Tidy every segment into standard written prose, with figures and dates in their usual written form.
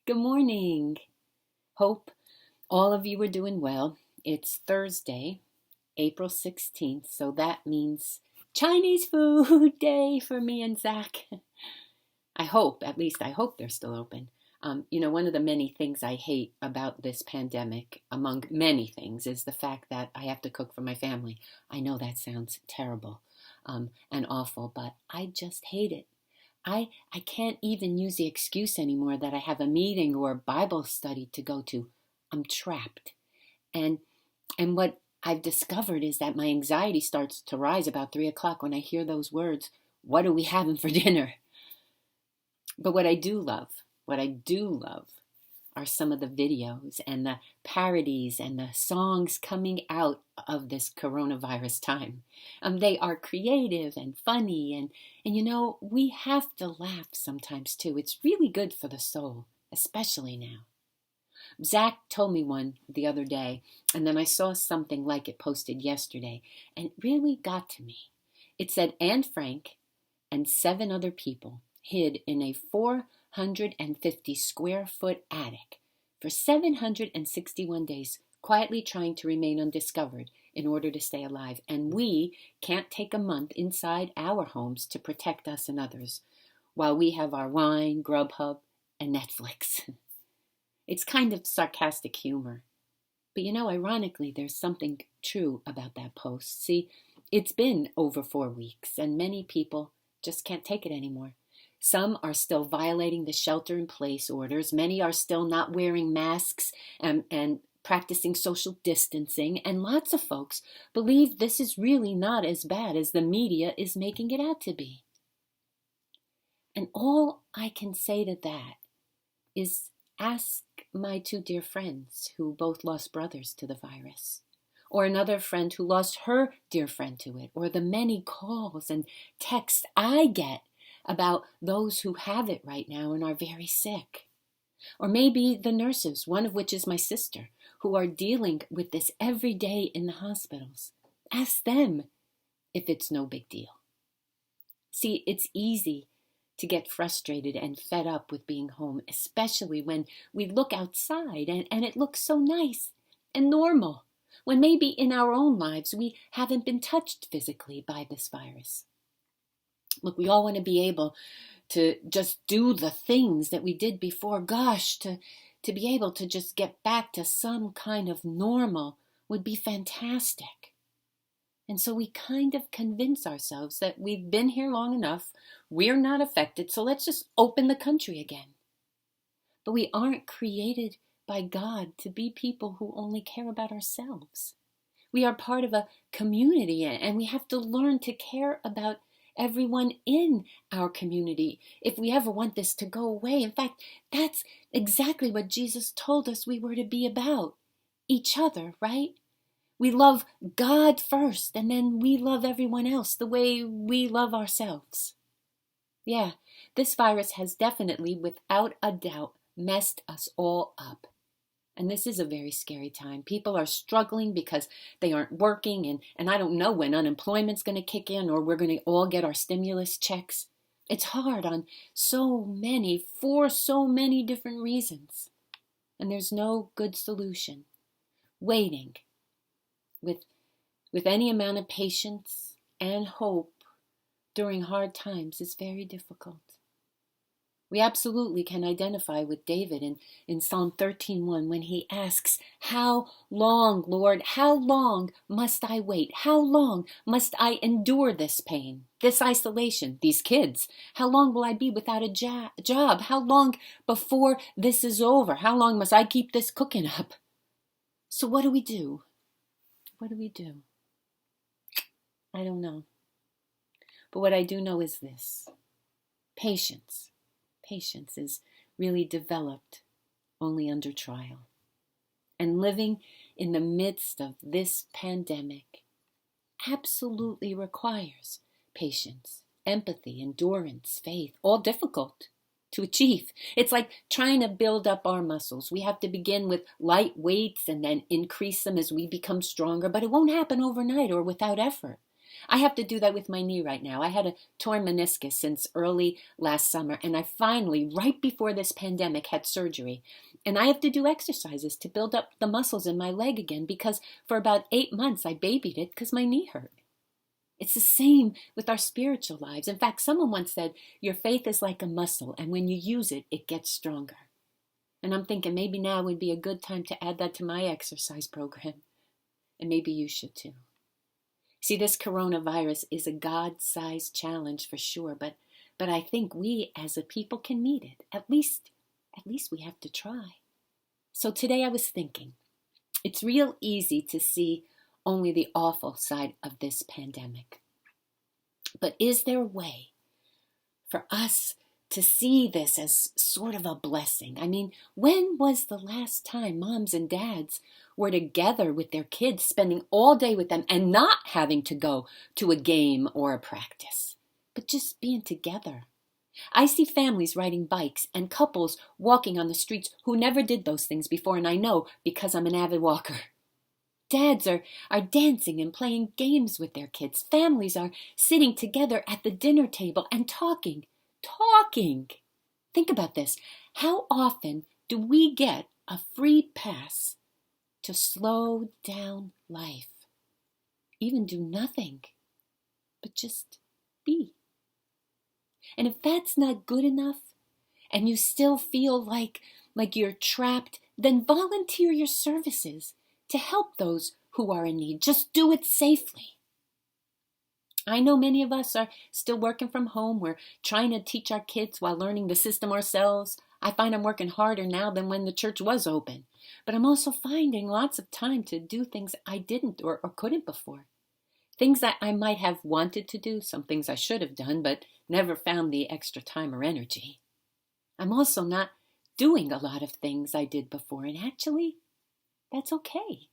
Good morning. Hope all of you are doing well. It's Thursday, April 16th, so that means Chinese food day for me and Zach. At least I hope they're still open. One of the many things I hate about this pandemic, among many things, is the fact that I have to cook for my family. I know that sounds terrible and awful, but I just hate it. I can't even use the excuse anymore that I have a meeting or a Bible study to go to. I'm trapped. And and what I've discovered is that my anxiety starts to rise about 3 o'clock when I hear those words, what are we having for dinner? But what I do love are some of the videos and the parodies and the songs coming out of this coronavirus time. They are creative and funny, and we have to laugh sometimes too. It's really good for the soul, especially now. Zach told me one the other day, and then I saw something like it posted yesterday, and it really got to me. It said Anne Frank and 7 other people hid in a 450 square foot attic for 761 days, quietly trying to remain undiscovered in order to stay alive. And we can't take a month inside our homes to protect us and others, while we have our wine, Grubhub, and Netflix. It's kind of sarcastic humor. But ironically, there's something true about that post. See, it's been over 4 weeks, and many people just can't take it anymore. Some are still violating the shelter-in-place orders. Many are still not wearing masks and practicing social distancing. And lots of folks believe this is really not as bad as the media is making it out to be. And all I can say to that is ask my 2 dear friends who both lost brothers to the virus, or another friend who lost her dear friend to it, or the many calls and texts I get about those who have it right now and are very sick. Or maybe the nurses, one of which is my sister, who are dealing with this every day in the hospitals. Ask them if it's no big deal. See, it's easy to get frustrated and fed up with being home, especially when we look outside and it looks so nice and normal, when maybe in our own lives we haven't been touched physically by this virus. Look, we all want to be able to just do the things that we did before. Gosh, to be able to just get back to some kind of normal would be fantastic. And so we kind of convince ourselves that we've been here long enough, we're not affected, so let's just open the country again. But we aren't created by God to be people who only care about ourselves. We are part of a community, and we have to learn to care about everyone in our community if we ever want this to go away. In fact, that's exactly what Jesus told us we were to be about. Each other, right? We love God first, and then we love everyone else the way we love ourselves. Yeah, this virus has definitely, without a doubt, messed us all up. And this is a very scary time. People are struggling because they aren't working, and I don't know when unemployment's going to kick in or we're going to all get our stimulus checks. It's hard on for so many different reasons. And there's no good solution. Waiting with any amount of patience and hope during hard times is very difficult. We absolutely can identify with David in Psalm 13:1 when he asks, how long, Lord, how long must I wait? How long must I endure this pain, this isolation, these kids? How long will I be without a job? How long before this is over? How long must I keep this cooking up? So what do we do? What do we do? I don't know. But what I do know is this. Patience. Patience is really developed only under trial. And living in the midst of this pandemic absolutely requires patience, empathy, endurance, faith, all difficult to achieve. It's like trying to build up our muscles. We have to begin with light weights and then increase them as we become stronger, but it won't happen overnight or without effort. I have to do that with my knee right now. I had a torn meniscus since early last summer, and I finally, right before this pandemic, had surgery. And I have to do exercises to build up the muscles in my leg again because for about 8 months I babied it because my knee hurt. It's the same with our spiritual lives. In fact, someone once said, your faith is like a muscle, and when you use it, it gets stronger. And I'm thinking maybe now would be a good time to add that to my exercise program. And maybe you should too. See, this coronavirus is a God-sized challenge for sure, but I think we as a people can meet it. At least we have to try. So today I was thinking, it's real easy to see only the awful side of this pandemic. But is there a way for us to see this as sort of a blessing? I mean, when was the last time moms and dads were together with their kids, spending all day with them and not having to go to a game or a practice, but just being together? I see families riding bikes and couples walking on the streets who never did those things before, and I know because I'm an avid walker. Dads are dancing and playing games with their kids. Families are sitting together at the dinner table and talking. Think about this. How often do we get a free pass to slow down life? Even do nothing, but just be. And if that's not good enough, and you still feel like you're trapped, then volunteer your services to help those who are in need. Just do it safely. I know many of us are still working from home. We're trying to teach our kids while learning the system ourselves. I find I'm working harder now than when the church was open. But I'm also finding lots of time to do things I didn't or couldn't before. Things that I might have wanted to do, some things I should have done, but never found the extra time or energy. I'm also not doing a lot of things I did before, and actually, that's okay.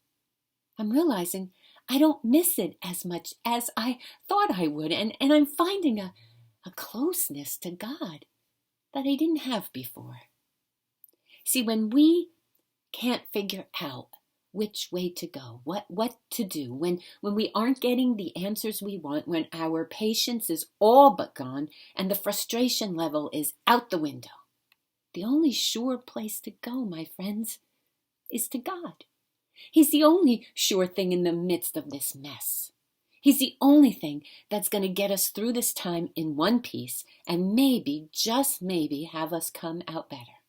I'm realizing I don't miss it as much as I thought I would, and I'm finding a closeness to God that I didn't have before. See, when we can't figure out which way to go, what to do, when we aren't getting the answers we want, when our patience is all but gone and the frustration level is out the window, the only sure place to go, my friends, is to God. He's the only sure thing in the midst of this mess. He's the only thing that's going to get us through this time in one piece and maybe, just maybe, have us come out better.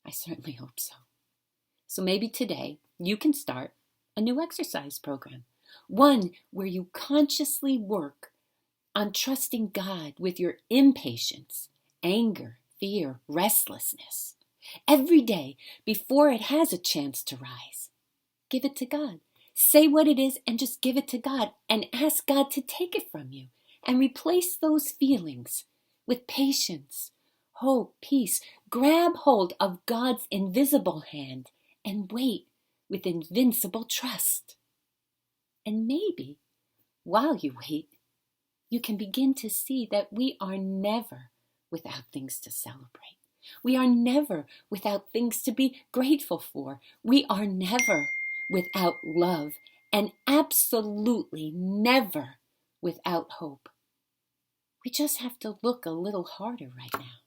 I certainly hope so. So maybe today you can start a new exercise program, one where you consciously work on trusting God with your impatience, anger, fear, restlessness. Every day before it has a chance to rise, give it to God. Say what it is and just give it to God and ask God to take it from you and replace those feelings with patience, hope, peace. Grab hold of God's invisible hand and wait with invincible trust. And maybe while you wait, you can begin to see that we are never without things to celebrate. We are never without things to be grateful for. We are never without love, and absolutely never without hope. We just have to look a little harder right now.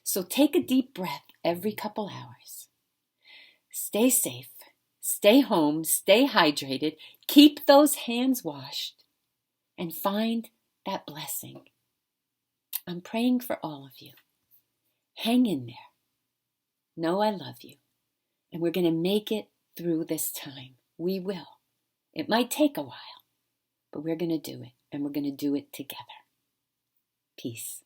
So take a deep breath every couple hours. Stay safe, stay home, stay hydrated, keep those hands washed, and find that blessing. I'm praying for all of you. Hang in there. Know I love you, and we're going to make it through this time. We will. It might take a while, but we're going to do it, and we're going to do it together. Peace.